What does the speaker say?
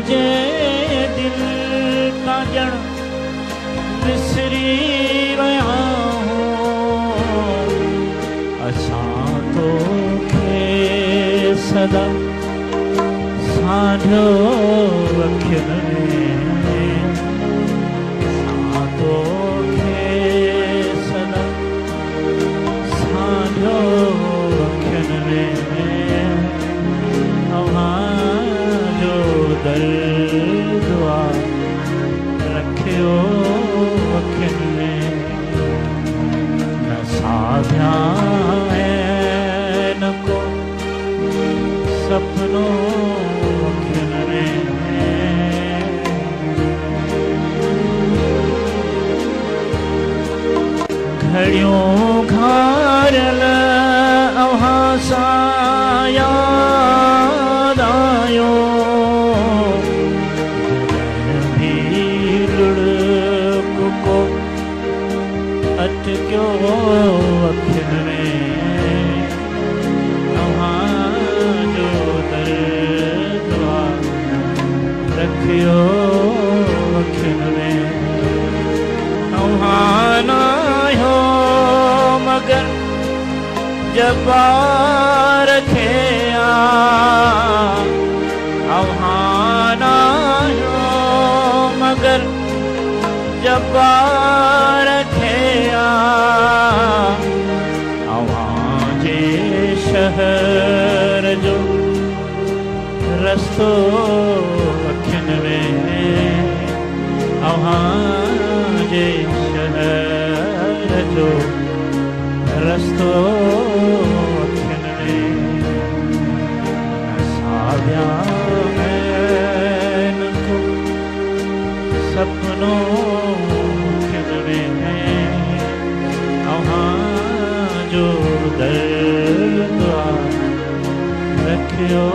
जे दिल का जण विसरी विया असां तोखे सदा साढ़ो अखियुनि में असां तोखे सदा साढ़ो अखियुनि में अव्हांजो दर्द रखियो अखियुनि में न साध्या न को सपनो अखियुनि में घड़ियों घारल अव्हां सां याद आयो भी लुढ़क को अटक्यो अखियुनि में रखियो अखियुनि में अव्हां नाहियो मगर जबार खे अव्हां नाहियो मगर जबार खे अव्हां जे शहर जो रस्तो अखियुनि में अव्हां जे शहर जो रस्तो अखियुनि में साविया न को सपनो अखियुनि में अव्हां जो दर्द रखियो